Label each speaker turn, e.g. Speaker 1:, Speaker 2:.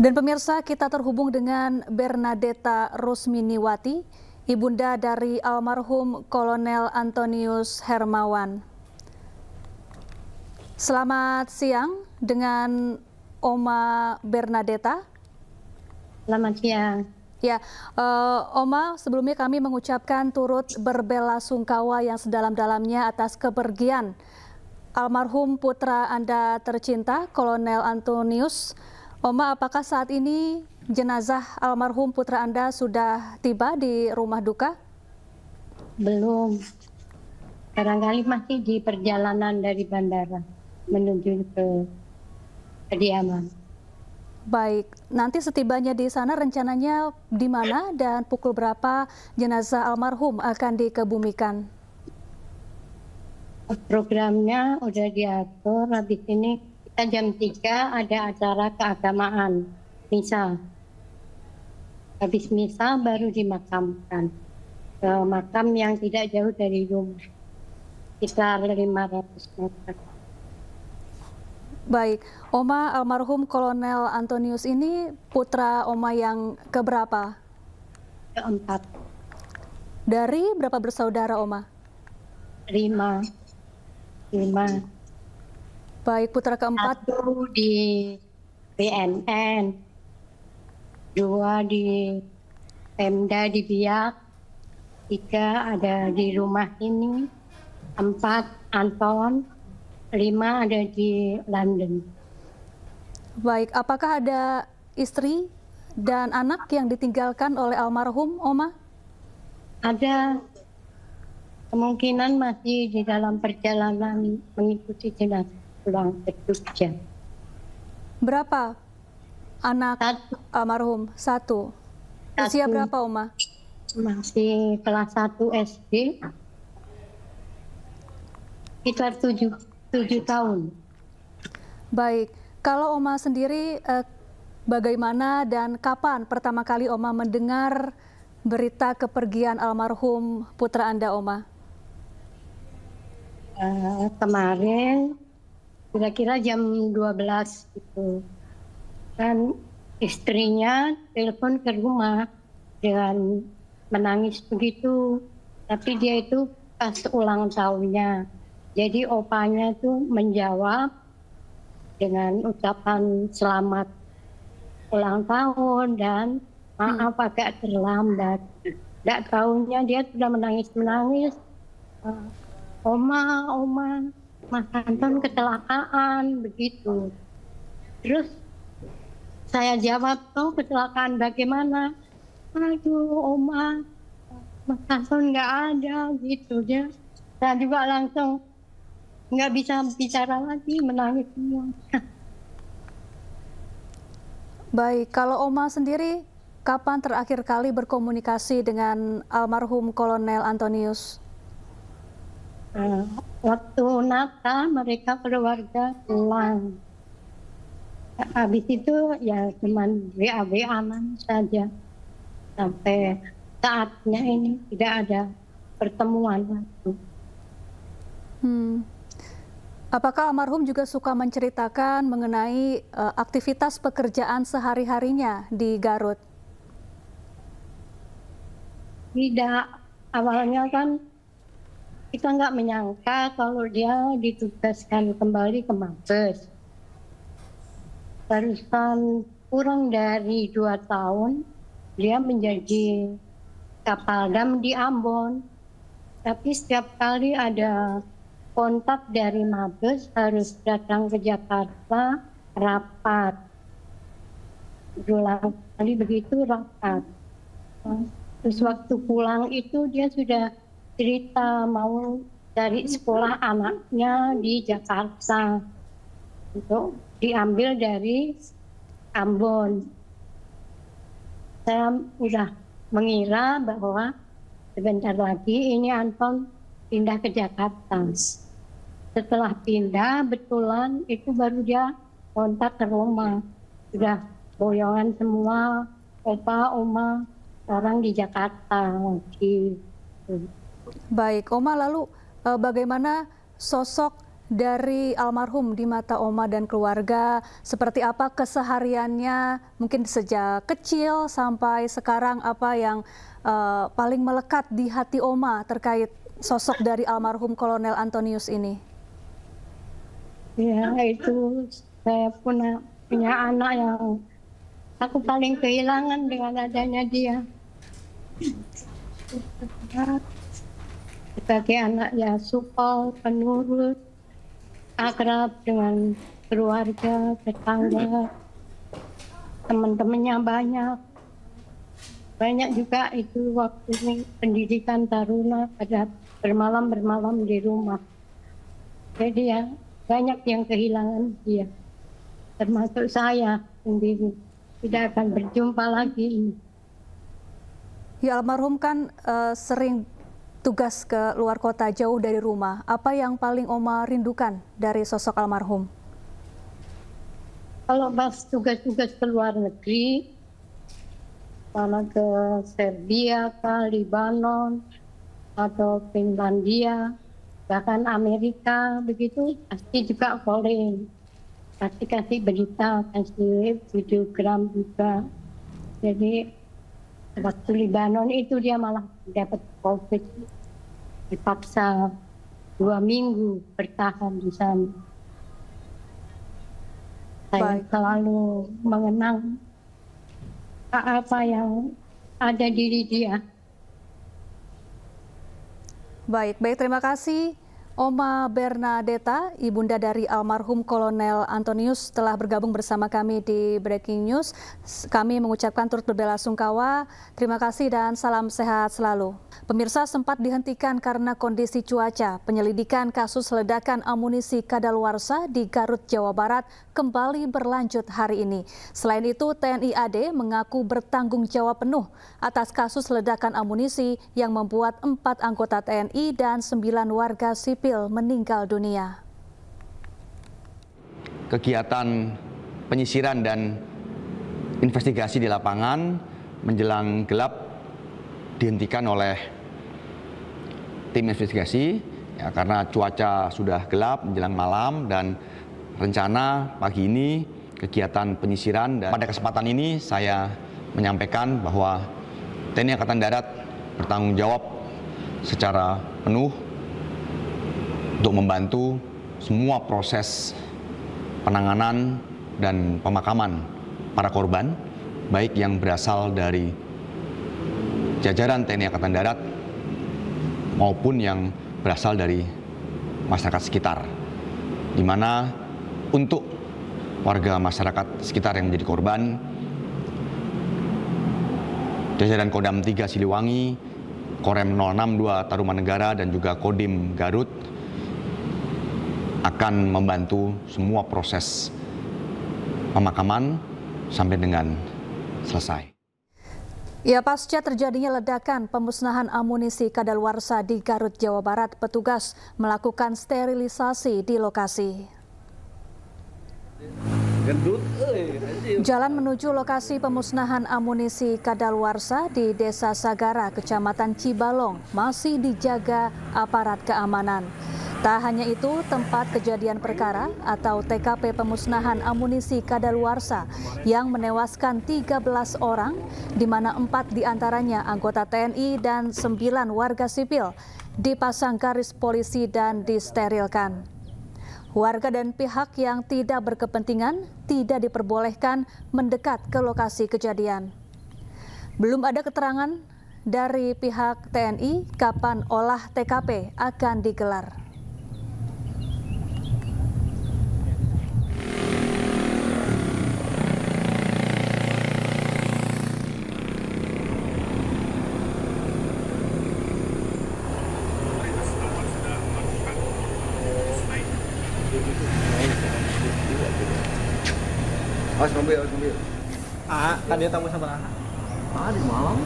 Speaker 1: Dan pemirsa, kita terhubung dengan Bernadetta Rusminiwati, ibunda dari almarhum Kolonel Antonius Hermawan. Selamat siang dengan Oma Bernadetta.
Speaker 2: Selamat siang.
Speaker 1: Ya, Oma, sebelumnya kami mengucapkan turut berbelasungkawa yang sedalam-dalamnya atas kepergian almarhum putra Anda tercinta, Kolonel Antonius. Oma, apakah saat ini jenazah almarhum putra Anda sudah tiba di rumah duka?
Speaker 2: Belum. Barangkali masih di perjalanan dari bandara menuju ke kediaman.
Speaker 1: Baik, nanti setibanya di sana rencananya di mana dan pukul berapa jenazah almarhum akan dikebumikan?
Speaker 2: Programnya udah diatur, habis ini kita jam 3 ada acara keagamaan, misa. Habis misa baru dimakamkan ke makam yang tidak jauh dari rumah, sekitar 500 meter.
Speaker 1: Baik, Oma, almarhum Kolonel Antonius ini putra Oma yang keberapa?
Speaker 2: Keempat.
Speaker 1: Dari berapa bersaudara, Oma?
Speaker 2: 5.
Speaker 1: Baik, putra keempat.
Speaker 2: 1 di BNN, 2 di Pemda di Biak, 3 ada di rumah ini, 4 Anton, 5 ada di London.
Speaker 1: Baik, apakah ada istri dan anak yang ditinggalkan oleh almarhum, Oma? Ada.
Speaker 2: Kemungkinan masih di dalam perjalanan mengikuti jenazah pulang ke Jogja.
Speaker 1: Berapa anak almarhum? 1. Usia berapa, Oma?
Speaker 2: Masih kelas 1 SD, sekitar 7 tahun.
Speaker 1: Baik, kalau Oma sendiri bagaimana dan kapan pertama kali Oma mendengar berita kepergian almarhum putra Anda, Oma?
Speaker 2: Kemarin kira-kira jam 12 gitu. Kan istrinya telepon ke rumah dengan menangis begitu. Tapi dia itu pas ulang tahunnya. Jadi opanya tuh menjawab dengan ucapan selamat ulang tahun dan maaf agak terlambat. Nggak tahunya dia sudah menangis-menangis. Oma, Mas Anton kecelakaan, begitu. Terus saya jawab, oh kecelakaan bagaimana? Aduh, Oma, Mas Anton nggak ada, gitu dia. Saya juga langsung nggak bisa bicara lagi, menangis semua.
Speaker 1: Baik, kalau Oma sendiri, kapan terakhir kali berkomunikasi dengan almarhum Kolonel Antonius?
Speaker 2: Waktu Natal mereka keluarga pulang. Habis itu ya cuman WA-WA-an saja. Sampai saatnya ini tidak ada pertemuan lagi.
Speaker 1: Apakah almarhum juga suka menceritakan mengenai aktivitas pekerjaan sehari-harinya di Garut?
Speaker 2: Tidak, awalnya kan kita nggak menyangka kalau dia ditugaskan kembali ke Mabes. Barusan kurang dari 2 tahun dia menjadi Kapaldam di Ambon. Tapi setiap kali ada kontak dari Mabes harus datang ke Jakarta rapat. Berulang kali begitu rapat. Terus waktu pulang itu dia sudah cerita mau cari sekolah anaknya di Jakarta untuk diambil dari Ambon. Saya udah mengira bahwa sebentar lagi ini Anton pindah ke Jakarta. Setelah pindah, betulan itu baru dia kontak ke rumah. Sudah boyongan semua, opa, oma, orang di Jakarta lagi.
Speaker 1: Baik, Oma, lalu bagaimana sosok Dari almarhum di mata Oma dan keluarga, seperti apa kesehariannya mungkin sejak kecil sampai sekarang, apa yang paling melekat di hati Oma terkait sosok dari almarhum Kolonel Antonius ini?
Speaker 2: Ya, itu saya punya anak yang aku paling kehilangan dengan adanya dia. Sebagai anak ya supel, penurut, akrab dengan keluarga, tetangga, teman-temannya banyak. Banyak juga itu waktu pendidikan taruna pada bermalam-bermalam di rumah. Jadi ya banyak yang kehilangan dia, termasuk saya sendiri. Tidak akan berjumpa lagi.
Speaker 1: Ya, almarhum kan sering tugas ke luar kota jauh dari rumah. Apa yang paling Oma rindukan dari sosok almarhum?
Speaker 2: Kalau pas tugas-tugas ke luar negeri, mana ke Serbia, ke Libanon, atau Finlandia, bahkan Amerika, begitu pasti juga calling. Pasti kasih berita, kasih videogram juga. Jadi waktu Libanon itu dia malah dapat COVID, dipaksa 2 minggu bertahan di sana. Saya selalu mengenang apa yang ada diri dia.
Speaker 1: Baik, terima kasih Oma Bernadetta, ibunda dari almarhum Kolonel Antonius, telah bergabung bersama kami di Breaking News. Kami mengucapkan turut berbelasungkawa, terima kasih dan salam sehat selalu. Pemirsa, sempat dihentikan karena kondisi cuaca. Penyelidikan kasus ledakan amunisi kadaluarsa di Garut, Jawa Barat kembali berlanjut hari ini. Selain itu, TNI AD mengaku bertanggung jawab penuh atas kasus ledakan amunisi yang membuat 4 anggota TNI dan 9 warga sipil meninggal dunia.
Speaker 3: Kegiatan penyisiran dan investigasi di lapangan menjelang gelap dihentikan oleh tim investigasi ya, karena cuaca sudah gelap menjelang malam, dan rencana pagi ini kegiatan penyisiran. Dan pada kesempatan ini saya menyampaikan bahwa TNI Angkatan Darat bertanggung jawab secara penuh untuk membantu semua proses penanganan dan pemakaman para korban, baik yang berasal dari jajaran TNI Angkatan Darat maupun yang berasal dari masyarakat sekitar, di mana untuk warga masyarakat sekitar yang menjadi korban, jajaran Kodam 3 Siliwangi, Korem 062 Tarumanegara, dan juga Kodim Garut akan membantu semua proses pemakaman sampai dengan selesai.
Speaker 1: Ya, pasca terjadinya ledakan pemusnahan amunisi kadaluarsa di Garut, Jawa Barat, petugas melakukan sterilisasi di lokasi. Jalan menuju lokasi pemusnahan amunisi kadaluarsa di Desa Sagara, Kecamatan Cibalong, masih dijaga aparat keamanan. Tak hanya itu, tempat kejadian perkara atau TKP pemusnahan amunisi kadaluarsa yang menewaskan 13 orang, di mana 4 diantaranya anggota TNI dan 9 warga sipil, dipasang garis polisi dan disterilkan. Warga dan pihak yang tidak berkepentingan tidak diperbolehkan mendekat ke lokasi kejadian. Belum ada keterangan dari pihak TNI kapan olah TKP akan digelar.
Speaker 4: Awas mobil. Kan dia tamu sama anak. Di malam.